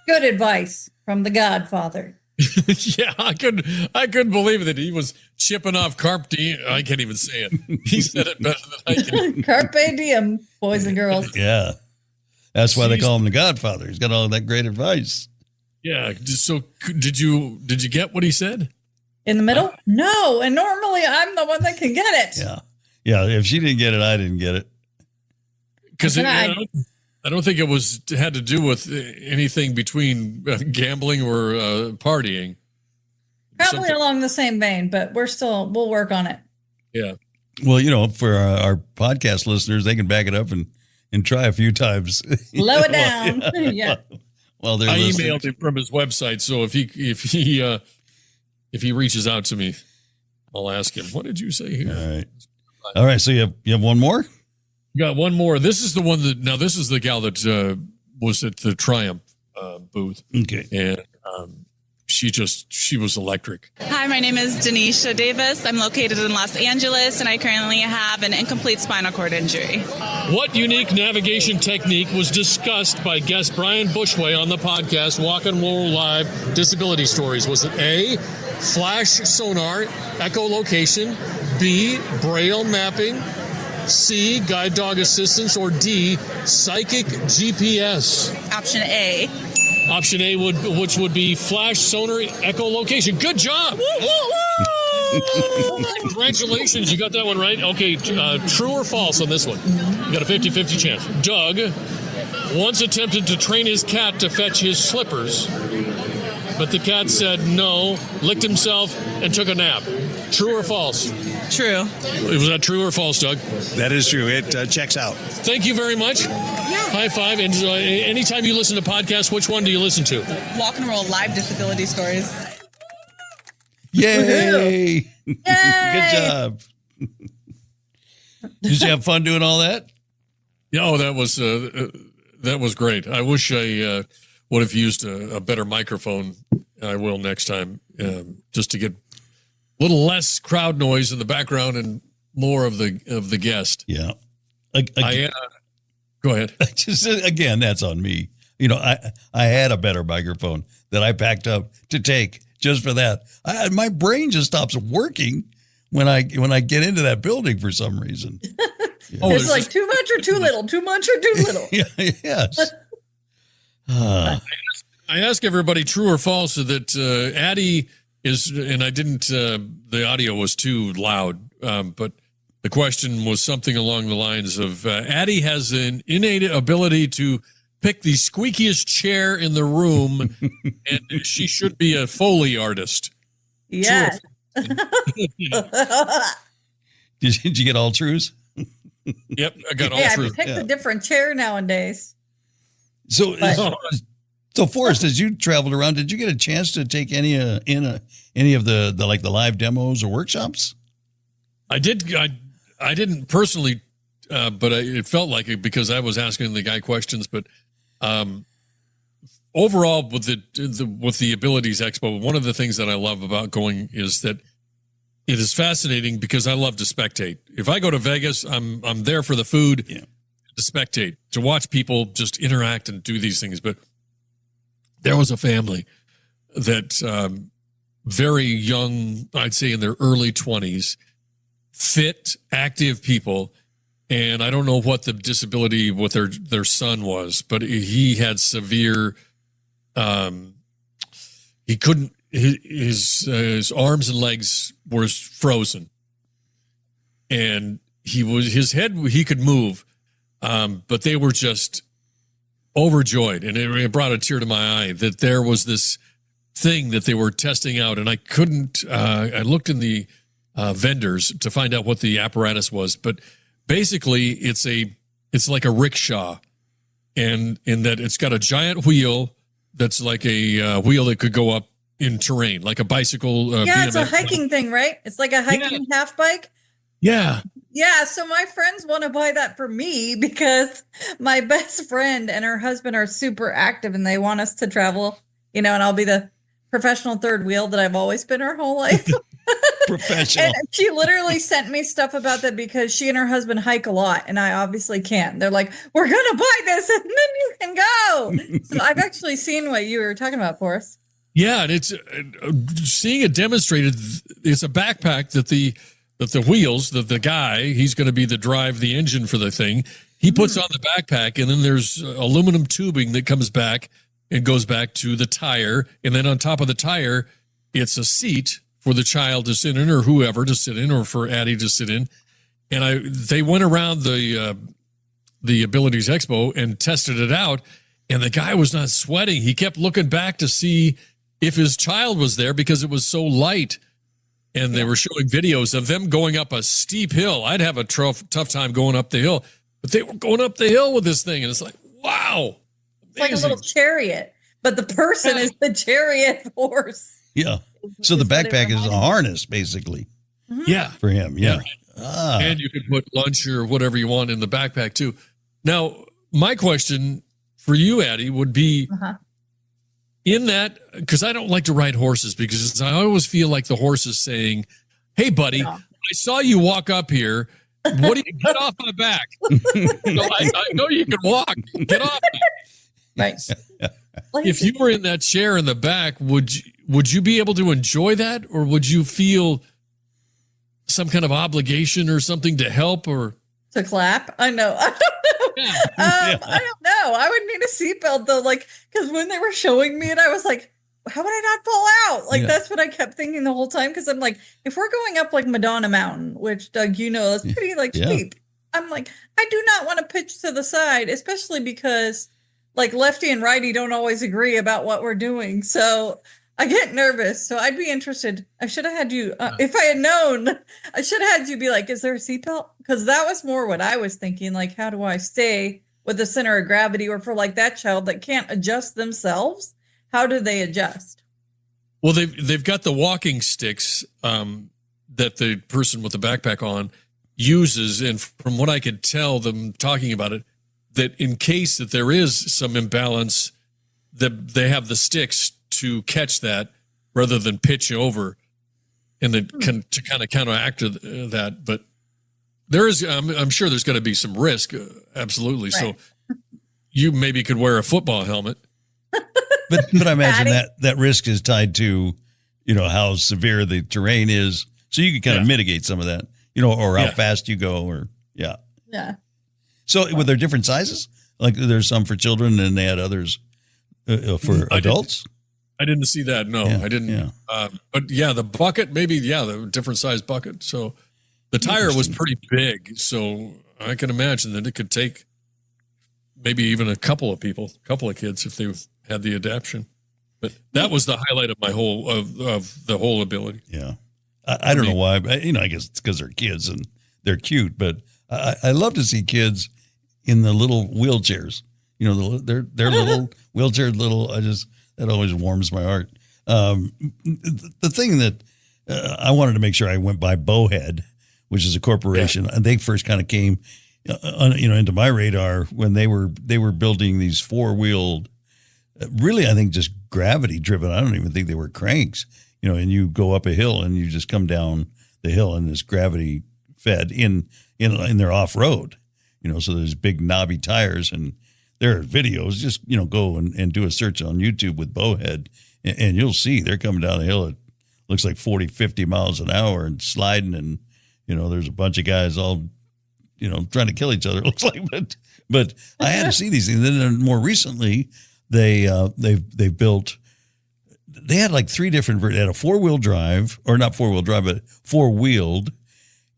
Good advice from the Godfather. Yeah, I couldn't believe that he was chipping off carpe diem. I can't even say it. He said it better than I can. Carpe diem, boys and girls. Yeah, that's why they call him the Godfather. He's got all that great advice. Yeah. So did you get what he said? In the middle? No. And normally I'm the one that can get it. Yeah. Yeah. If she didn't get it, I didn't get it. Because I don't think it had to do with anything between gambling or partying. Probably along the same vein, but we'll work on it. Yeah. Well, for our podcast listeners, they can back it up and try a few times. Slow it down. Yeah. Well, I emailed him from his website, so if he reaches out to me, I'll ask him. What did you say here? All right. All right. So you have one more? You got one more. This is the one this is the gal that was at the Triumph booth. Okay. And she was electric. Hi, my name is Denisha Davis. I'm located in Los Angeles, and I currently have an incomplete spinal cord injury. What unique navigation technique was discussed by guest Brian Bushway on the podcast Walk and Roll Live Disability Stories? Was it A, flash sonar, echolocation, B, braille mapping, C, guide dog assistance, or D, psychic GPS? Option A. Option A which would be flash sonar echolocation. Good job. Congratulations, you got that one right. Okay, true or false on this one? You got a 50-50 chance. Doug once attempted to train his cat to fetch his slippers, but the cat said no, licked himself, and took a nap. True or false? True. Was that true or false, Doug? That is true. It checks out. Thank you very much. High five. And anytime you listen to podcasts, which one do you listen to? Walk and Roll Live Disability Stories. Yay! Yay! Good job. Did you have fun doing all that? Yeah, that was great. I wish I would have used a better microphone. I will next time, just to get a little less crowd noise in the background and more of the guest. Yeah. Go ahead. Just again, that's on me. I had a better microphone that I packed up to take just for that. My brain just stops working when I get into that building for some reason. Yeah. It's like too much or too little, too much or too little. Yes. I ask everybody true or false that Addie is, and I didn't, the audio was too loud, but the question was something along the lines of Addie has an innate ability to pick the squeakiest chair in the room, and she should be a Foley artist. Yes. Did you get all truths? Yep, I got all truths. I picked a different chair nowadays. So Forrest, as you traveled around, did you get a chance to take any of the like the live demos or workshops? I did. I didn't personally, but it felt like it because I was asking the guy questions. But overall, with the Abilities Expo, one of the things that I love about going is that it is fascinating because I love to spectate. If I go to Vegas, I'm there for the food, to spectate, to watch people just interact and do these things. But there was a family that very young, I'd say in their early 20s, fit, active people. And I don't know what the disability with their son was, but he had severe, he couldn't, his arms and legs were frozen, and his head, he could move, but they were just overjoyed. And it brought a tear to my eye that there was this thing that they were testing out. And I couldn't, I looked in the vendors to find out what the apparatus was, but basically it's like a rickshaw, and in that it's got a giant wheel that's like a wheel that could go up in terrain, like a bicycle. It's a hiking thing, right? It's like a hiking half bike. Yeah. Yeah. So my friends want to buy that for me because my best friend and her husband are super active and they want us to travel, and I'll be the professional third wheel that I've always been her whole life. Professional. And she literally sent me stuff about that because she and her husband hike a lot and I obviously can't. They're like, we're going to buy this and then you can go. So I've actually seen what you were talking about, Forrest. Yeah. And it's seeing it demonstrated. It's a backpack that the wheels, the guy, he's going to be the engine for the thing. He puts on the backpack, and then there's aluminum tubing that comes back and goes back to the tire. And then on top of the tire, it's a seat for the child to sit in, or whoever to sit in, or for Addie to sit in. And they went around the Abilities Expo and tested it out, and the guy was not sweating. He kept looking back to see if his child was there because it was so light. And they were showing videos of them going up a steep hill. I'd have a tough time going up the hill, but they were going up the hill with this thing. And it's like, wow. Amazing. It's like a little chariot, but the person is the chariot horse. Yeah. So the backpack is a harness, basically. Yeah. For him. Yeah. And you can put lunch or whatever you want in the backpack too. Now, my question for you, Addie, would be in that, because I don't like to ride horses because I always feel like the horse is saying, hey, buddy, I saw you walk up here. What do you get off my back? I know you can walk. Get off me. Right. If you were in that chair in the back, would you be able to enjoy that, or would you feel some kind of obligation or something to help or to clap? I know. I don't know. I don't know. I would need a seatbelt though, like, because when they were showing me it, I was like, how would I not fall out? Like, that's what I kept thinking the whole time. Because I'm like, if we're going up like Madonna Mountain, which Doug, you know, that's pretty like steep. I'm like, I do not want to pitch to the side, especially because like lefty and righty don't always agree about what we're doing. So I get nervous. So I'd be interested. I should have had you, if I had known, I should have had you be like, is there a seatbelt? Because that was more what I was thinking. Like, how do I stay with the center of gravity? Or for like that child that can't adjust themselves, how do they adjust? Well, they've got the walking sticks that the person with the backpack on uses. And from what I could tell them talking about it, that in case that there is some imbalance, that they have the sticks to catch that rather than pitch over, and then to kind of counteract that. But there is, I'm sure there's going to be some risk. Absolutely. Right. So you maybe could wear a football helmet. But I imagine that risk is tied to, you know, how severe the terrain is. So you can kind of mitigate some of that, you know, or how fast you go, or Yeah. So were there different sizes? Like there's some for children and they had others for adults? I didn't see that. No, I didn't. Yeah. But the bucket, maybe, the different size bucket. So the tire was pretty big. So I can imagine that it could take maybe even a couple of kids if they had the adaption. But that was the highlight of my whole, of the whole ability. Yeah. I don't know why, but, you know, I guess it's because they're kids and they're cute, but I love to see kids in the little wheelchairs, you know, they're little wheelchair, that always warms my heart. The thing that I wanted to make sure I went by Bowhead, which is a corporation, and they first kind of came, into my radar when they were building these 4-wheeled, really, I think just gravity driven. I don't even think they were cranks, you know, and you go up a hill and you just come down the hill and it's gravity fed in their off road, you know, so there's big knobby tires, and there are videos. Just, you know, go and do a search on YouTube with Bowhead, and you'll see they're coming down the hill at looks like 40, 50 miles an hour and sliding, and, you know, there's a bunch of guys all, you know, trying to kill each other, it looks like, but I had to see these things. And then more recently, they've built, they had like 3 different, they had a 4-wheel drive, or not 4-wheel drive, but 4-wheeled.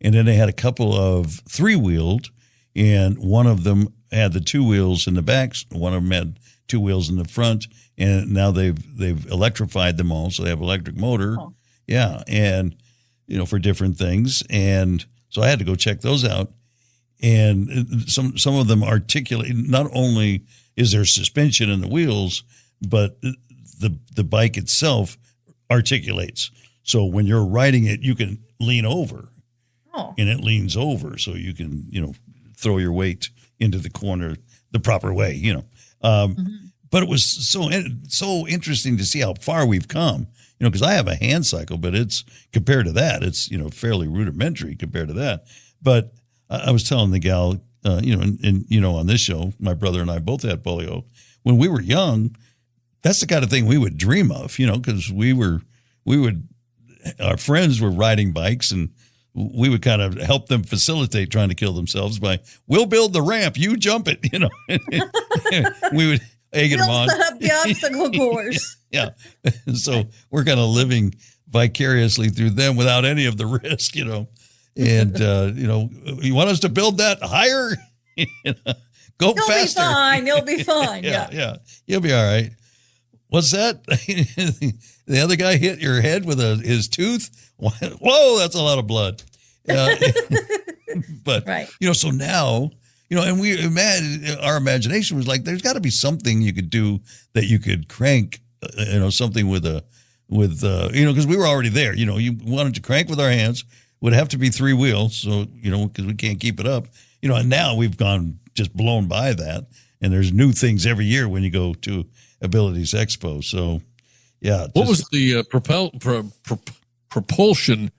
And then they had a couple of 3-wheeled, and one of them had the 2 wheels in the back. One of them had 2 wheels in the front, and now they've electrified them all. So they have electric motor. Oh. Yeah. And, you know, for different things. And so I had to go check those out. And some of them articulate, not only is there suspension in the wheels, but the bike itself articulates. So when you're riding it, you can lean over. Oh. And it leans over, so you can, you know, throw your weight into the corner the proper way, you know. But it was so interesting to see how far we've come, you know, because I have a hand cycle, but it's compared to that, it's, you know, fairly rudimentary compared to that. But I was telling the gal, you know, and you know, on this show, my brother and I both had polio. When we were young, that's the kind of thing we would dream of, you know, because our friends were riding bikes, and we would kind of help them facilitate trying to kill themselves by, we'll build the ramp, you jump it, you know. We would egg them on. Set up the obstacle course. Yeah. So we're kind of living vicariously through them without any of the risk, you know. And, you know, you want us to build that higher? Go faster. You'll be fine. Yeah. You'll be all right. What's that? The other guy hit your head with his tooth? Whoa, that's a lot of blood. But, you know, so now, you know, and our imagination was like, there's got to be something you could do that you could crank, you know, something with you know, because we were already there. You know, you wanted to crank with our hands, would have to be 3 wheels. So, because we can't keep it up, and now we've gone just blown by that. And there's new things every year when you go to Abilities Expo. So, yeah. What was the propulsion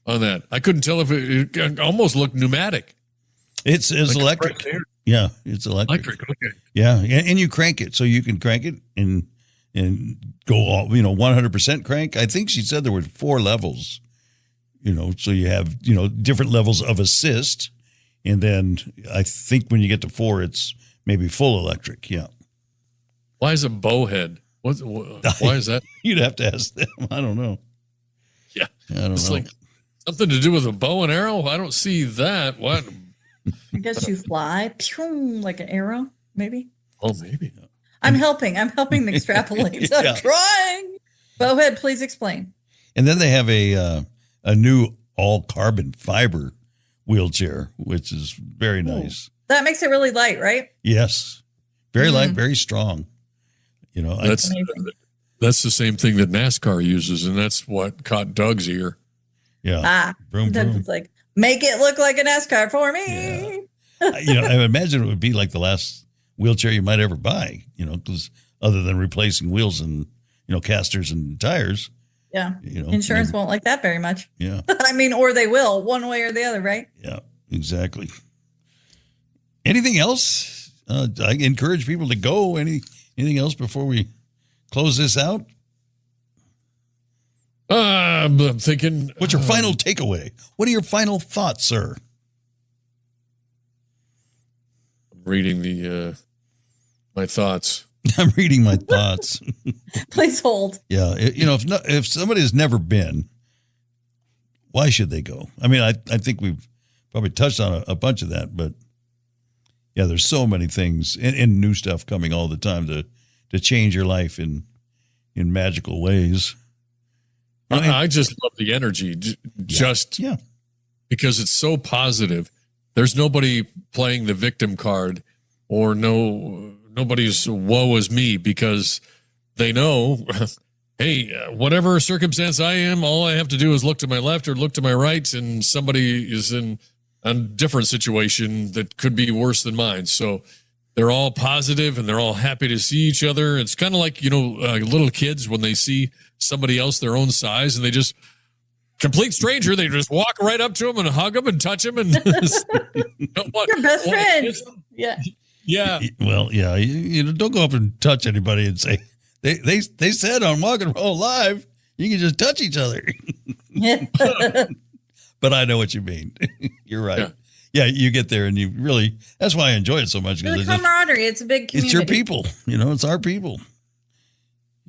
on that? I couldn't tell if it almost looked pneumatic. It's electric. Yeah, it's electric. Okay. Yeah, and you crank it. So you can crank it and go all, 100% crank. I think she said there were 4 levels, so you have, different levels of assist. And then I think when you get to 4, it's maybe full electric. Yeah. Why is it bowhead? Why is that? You'd have to ask them. I don't know. Yeah. I don't it's know. like something to do with a bow and arrow. I don't see that. What? I guess you fly like an arrow, maybe. Oh, maybe. I'm helping to extrapolate. Yeah. I'm trying. Bowhead, please explain. And then they have a new all carbon fiber wheelchair, which is very nice. That makes it really light, right? Yes. Very light, very strong. That's the same thing that NASCAR uses, and that's what caught Doug's ear. Yeah. Vroom, Doug vroom. was like, make it look like a NASCAR for me. Yeah. I imagine it would be like the last wheelchair you might ever buy, because other than replacing wheels and, casters and tires. Yeah. Insurance won't like that very much. Yeah. Or they will, one way or the other, right? Yeah, exactly. Anything else? I encourage people to go. Anything else before we close this out? I'm thinking. What's your final takeaway? What are your final thoughts, sir? I'm reading my thoughts. I'm reading my thoughts. Please hold. Yeah, if somebody has never been, why should they go? I think we've probably touched on a bunch of that, but yeah, there's so many things and new stuff coming all the time to change your life in magical ways. I just love the energy, because it's so positive. There's nobody playing the victim card, or nobody's woe is me, because they know, hey, whatever circumstance I am, all I have to do is look to my left or look to my right, and somebody is in a different situation that could be worse than mine. So they're all positive and they're all happy to see each other. It's kind of like, little kids when they see somebody else their own size and they just complete stranger, they just walk right up to them and hug them and touch them and your best friend. Yeah. Yeah. Well, yeah. Don't go up and touch anybody and say they said on Walk and Roll Live you can just touch each other. But I know what you mean. You're right. Yeah, you get there and you really. That's why I enjoy it so much, because the camaraderie. It's a big community. It's your people. It's our people.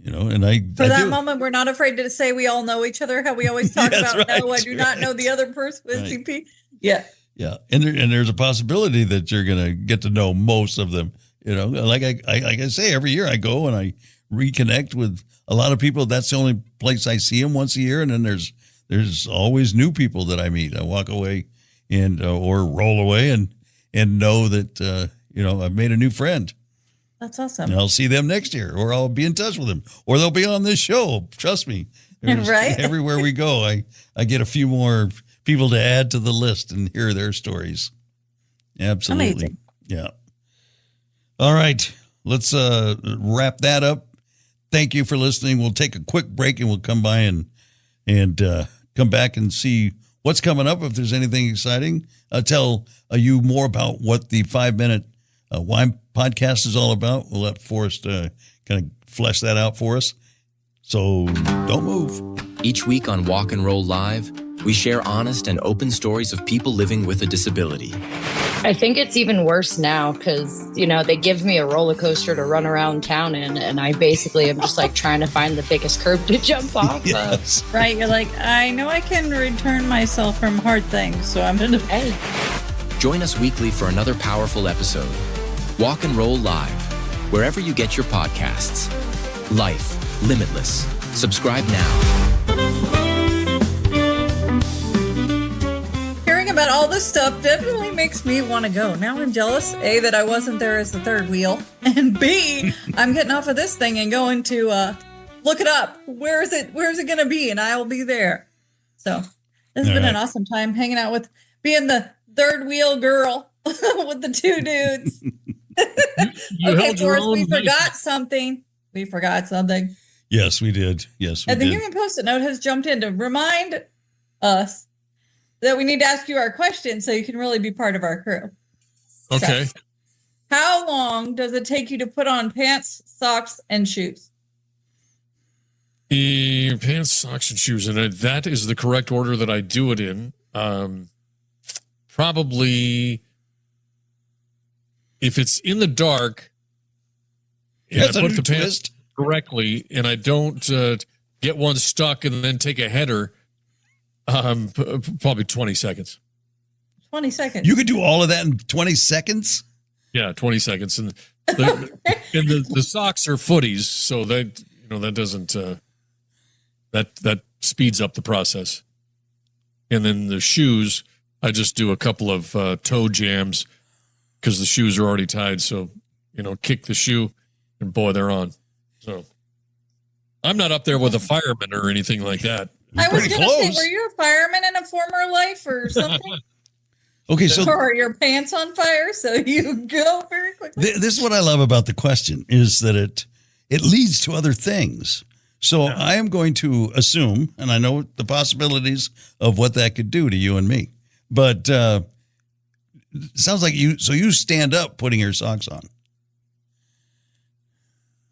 And moment, we're not afraid to say we all know each other. How we always talk about. Right, no, I do not know the other person with CP. Yeah. Yeah, and there's a possibility that you're going to get to know most of them. Like I say, every year I go and I reconnect with a lot of people. That's the only place I see them once a year, and then there's always new people that I meet. I walk away and or roll away and know that I've made a new friend. That's awesome. And I'll see them next year, or I'll be in touch with them, or they'll be on this show. Trust me. Right. Everywhere we go, I get a few more people to add to the list and hear their stories. Absolutely. Amazing. Yeah. All right. Let's wrap that up. Thank you for listening. We'll take a quick break and we'll come by and come back and see what's coming up. If there's anything exciting, I'll tell you more about what the 5-minute wine podcast is all about. We'll let Forrest kind of flesh that out for us. So don't move. Each week on Walk and Roll Live, we share honest and open stories of people living with a disability. I think it's even worse now because, they give me a roller coaster to run around town in, and I basically am just like trying to find the biggest curb to jump off of. Right. You're like, I know I can return myself from hard things, so I'm going to. Join us weekly for another powerful episode. Walk and Roll Live, wherever you get your podcasts. Life Limitless. Subscribe now. Hearing about all this stuff definitely makes me want to go. Now I'm jealous, A, that I wasn't there as the third wheel, and B, I'm getting off of this thing and going to look it up. Where is it going to be? And I will be there. So It's been an awesome time hanging out with being the third wheel girl with the two dudes. You Okay, held your Forrest, we own forgot something. We forgot something. Yes, we did. Yes, we And the did. human post-it note has jumped in to remind us that we need to ask you our question so you can really be part of our crew. Okay. So, how long does it take you to put on pants, socks, and shoes? Pants, socks, and shoes. And that is the correct order that I do it in. Probably, if it's in the dark, and That's I a put new the pants twist. correctly, and I don't get one stuck and then take a header, probably 20 seconds. 20 seconds. You could do all of that in 20 seconds? Yeah, 20 seconds. And the socks are footies, so that that doesn't that speeds up the process. And then the shoes, I just do a couple of toe jams because the shoes are already tied. So, kick the shoe and boy, they're on. So I'm not up there with a fireman or anything like that. I was pretty going to say, close. were you a fireman in a former life or something? Okay, so Or are your pants on fire so you go very quickly? this is what I love about the question is that it leads to other things. So I am going to assume, and I know the possibilities of what that could do to you and me, but it sounds like you stand up putting your socks on.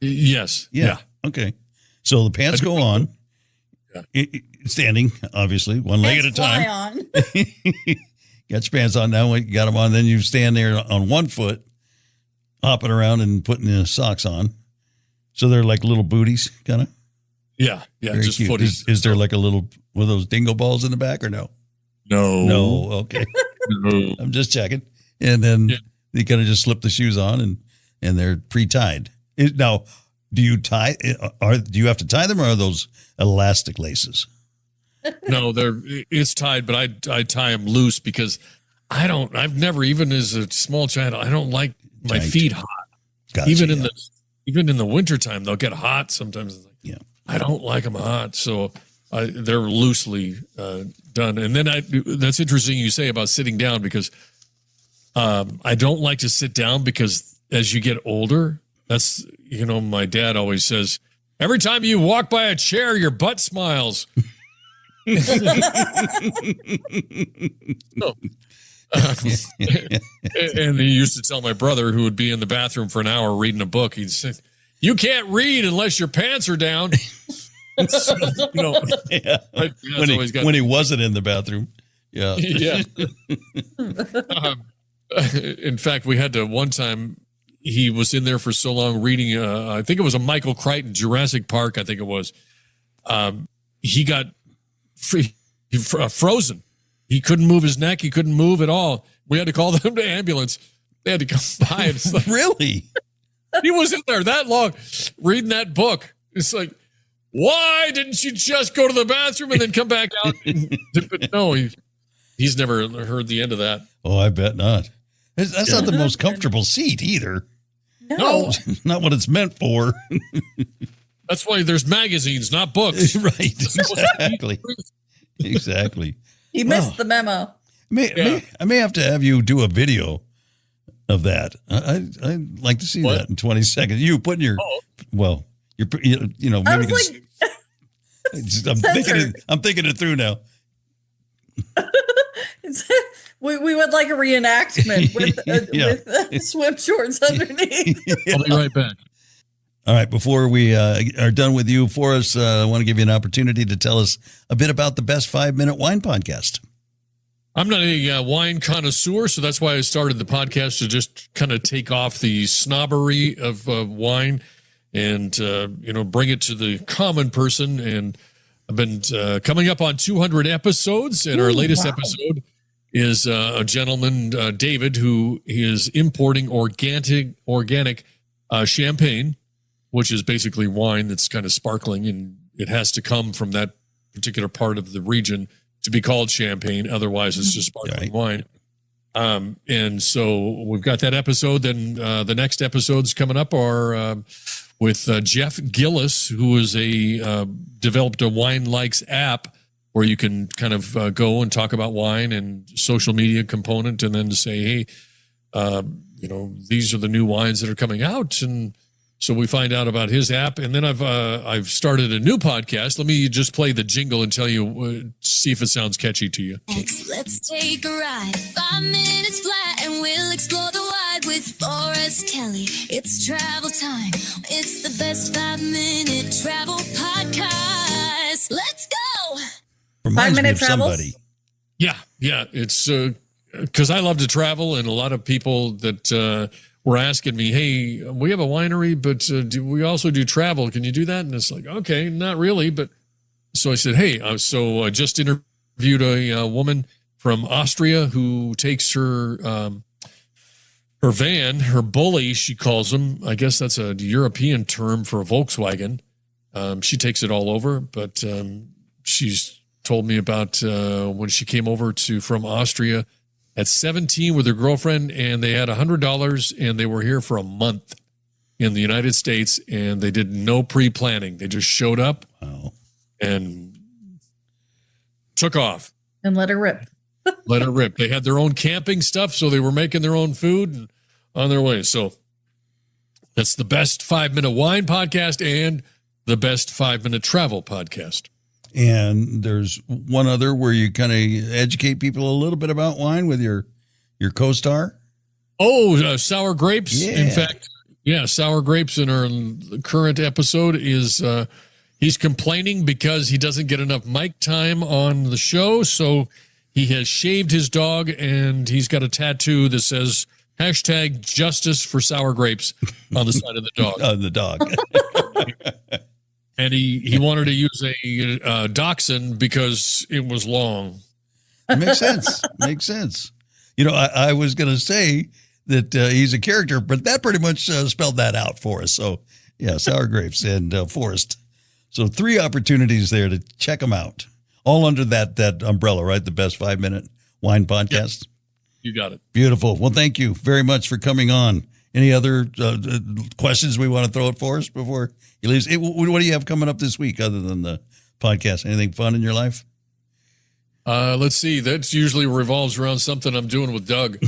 Yes. Yeah. Okay. So the pants go on. Standing, obviously, one leg at a time. Fly on. Got your pants on now. You got them on. Then you stand there on one foot, hopping around and putting the socks on. So they're like little booties, kind of. Yeah. Very Just cute. footies. Is there like a little one of those dingo balls in the back or no? No. Okay. No. I'm just checking. And then you kind of just slip the shoes on and they're pre-tied. Now, do you tie? Do you have to tie them, or are those elastic laces? No, it's tied, but I tie them loose because I've never, even as a small child, I don't like my feet hot. Gotcha, even in the wintertime, they'll get hot sometimes. Yeah. I don't like them hot. So they're loosely done. And then that's interesting you say about sitting down because I don't like to sit down because as you get older, that's, my dad always says, every time you walk by a chair, your butt smiles. And he used to tell my brother, who would be in the bathroom for an hour reading a book, he'd say, you can't read unless your pants are down. So, when he wasn't in the bathroom. Yeah. Yeah. In fact, we had to one time, he was in there for so long reading, I think it was a Michael Crichton, Jurassic Park, I think it was. He got frozen. He couldn't move his neck. He couldn't move at all. We had to call them to ambulance. They had to come by. And it's like, really? He was in there that long reading that book. It's like, why didn't you just go to the bathroom and then come back out? But no, he's never heard the end of that. Oh, I bet not. That's not the most comfortable seat either. No. Not what it's meant for. That's why there's magazines, not books. Right. Exactly. Exactly. He missed the memo. I may have to have you do a video of that. I'd like to see that in 20 seconds. You putting your, maybe I was like, I'm thinking it through now. we would like a reenactment with swim shorts underneath. I'll be right back. All right. Before we are done with you, Forrest, I want to give you an opportunity to tell us a bit about the Best 5-Minute Wine Podcast. I'm not a wine connoisseur, so that's why I started the podcast, to just kind of take off the snobbery of wine and, bring it to the common person. And I've been coming up on 200 episodes, and our latest episode is a gentleman, David, who is importing organic champagne, which is basically wine that's kind of sparkling, and it has to come from that particular part of the region to be called champagne. Otherwise, it's just sparkling wine. And so we've got that episode. Then the next episodes coming up are with Jeff Gillis, who is developed a Wine Likes app where you can kind of go and talk about wine and social media component, and then say, hey, these are the new wines that are coming out. And so we find out about his app. And then I've started a new podcast. Let me just play the jingle and tell you, see if it sounds catchy to you. Let's take a ride, 5 minutes flat, and we'll explore the wide with Forrest Kelly. It's travel time. It's the best 5-minute travel podcast. Let's go. Reminds 5 minute me of travels? somebody. Yeah. It's because I love to travel, and a lot of people that were asking me, hey, we have a winery, but we also do travel. Can you do that? And it's like, okay, not really. But so I said, hey, I just interviewed a woman from Austria who takes her van, her bully, she calls them. I guess that's a European term for a Volkswagen. She takes it all over, but she's told me about when she came over from Austria at 17 with her girlfriend, and they had $100, and they were here for a month in the United States, and they did no pre-planning. They just showed up and took off. And let her rip. Let her rip. They had their own camping stuff, so they were making their own food and on their way. So that's the best 5-minute wine podcast and the best 5-minute travel podcast. And there's one other where you kind of educate people a little bit about wine with your co-star. Oh, sour grapes. Yeah. In fact, sour grapes in our current episode is he's complaining because he doesn't get enough mic time on the show. So he has shaved his dog, and he's got a tattoo that says #justice for sour grapes on the side of the dog. On the dog. And he wanted to use a dachshund because it was long. Makes sense. Makes sense. I was going to say that he's a character, but that pretty much spelled that out for us. So, yeah, sour grapes and Forrest. So 3 opportunities there to check them out. All under that umbrella, right? The best 5-minute wine podcast. Yep. You got it. Beautiful. Well, thank you very much for coming on. Any other questions we want to throw at Forrest before he leaves? What do you have coming up this week other than the podcast? Anything fun in your life? Let's see. That usually revolves around something I'm doing with Doug.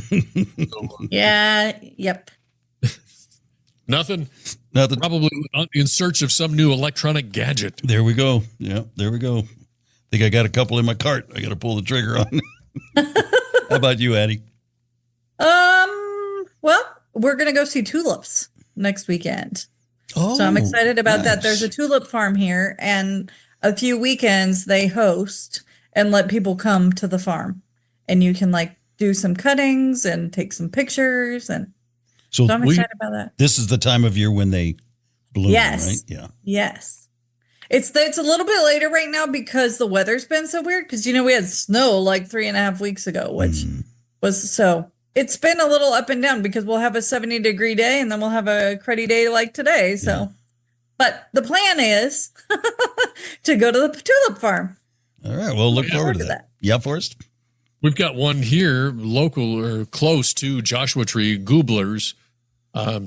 Yeah. Yep. Nothing. Nothing. Probably in search of some new electronic gadget. There we go. Yeah, there we go. I think I got a couple in my cart. I got to pull the trigger on. How about you, Addie? Well, we're going to go see tulips next weekend. Oh, so I'm excited about that. nice. There's a tulip farm here, and a few weekends they host and let people come to the farm, and you can do some cuttings and take some pictures. And so I'm excited about that. This is the time of year when they bloom, Yes. right? Yeah. Yes. It's a little bit later right now because the weather's been so weird. Because, we had snow 3.5 weeks ago, which was so. It's been a little up and down because we'll have a 70-degree day and then we'll have a cruddy day like today. So, But the plan is to go to the tulip farm. All right. Well, look forward to that. Yeah, Forrest? We've got one here, local or close to Joshua Tree, Goobler's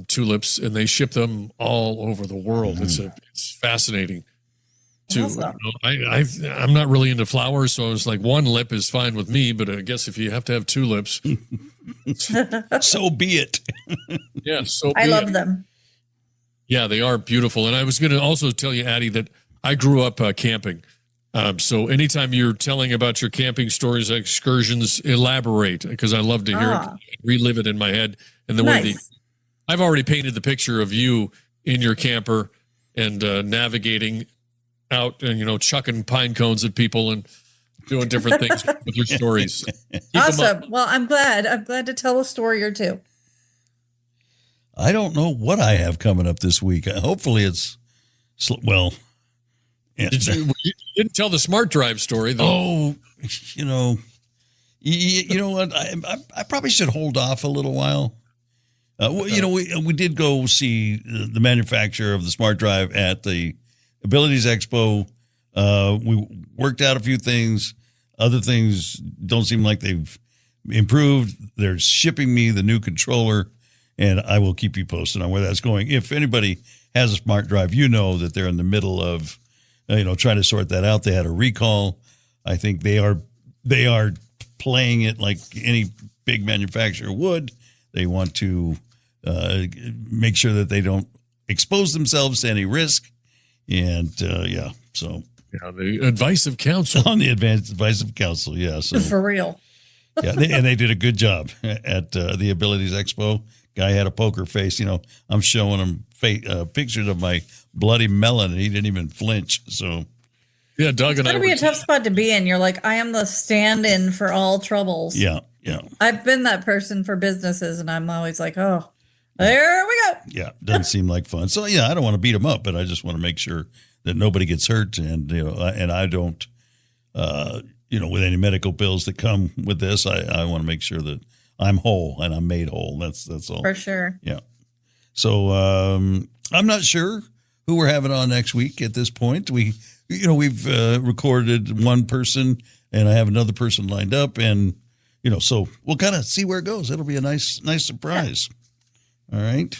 tulips, and they ship them all over the world. It's fascinating. Awesome. I'm not really into flowers, so it's like one lip is fine with me, but I guess if you have to have 2 lips, so be it. Yeah, so I love them. Yeah, they are beautiful. And I was going to also tell you, Addie, that I grew up camping. So anytime you're telling about your camping stories, excursions, elaborate, because I love to hear it, relive it in my head. And the way I've already painted the picture of you in your camper and navigating out and, chucking pine cones at people and doing different things with your stories. Awesome. Well, I'm glad to tell a story or two. I don't know what I have coming up this week. Hopefully it's, well. Yeah. You didn't tell the smart drive story, though. Oh, you know what? I probably should hold off a little while. We did go see the manufacturer of the smart drive at the Abilities Expo. We worked out a few things. Other things don't seem like they've improved. They're shipping me the new controller, and I will keep you posted on where that's going. If anybody has a smart drive, that they're in the middle of, trying to sort that out. They had a recall I think they are playing it like any big manufacturer would. They want to make sure that they don't expose themselves to any risk. And so. Yeah, the advice of counsel. On the advice of counsel, yeah. So For real. yeah, they did a good job at the Abilities Expo. Guy had a poker face. You know, I'm showing him pictures of my bloody melon, and he didn't even flinch. So, yeah, Doug and I. It's going to be a tough spot to be in. You're like, I am the stand-in for all troubles. Yeah. I've been that person for businesses, and I'm always like, oh, there we go. Yeah, doesn't seem like fun. So, yeah, I don't want to beat him up, but I just want to make sure that nobody gets hurt, and and I don't, with any medical bills that come with this, I want to make sure that I'm whole and I'm made whole. That's all. For sure. Yeah. So I'm not sure who we're having on next week at this point. We've recorded one person, and I have another person lined up, and so we'll kind of see where it goes. It'll be a nice surprise. Yeah. All right.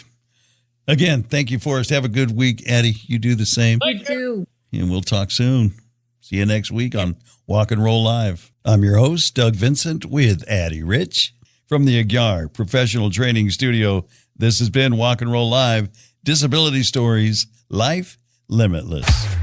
Again, thank you, Forrest. Have a good week, Addie. You do the same. You too. And we'll talk soon. See you next week on Walk and Roll Live. I'm your host, Doug Vincent, with Addie Rich from the Aguiar Professional Training Studio. This has been Walk and Roll Live, Disability Stories, Life Limitless.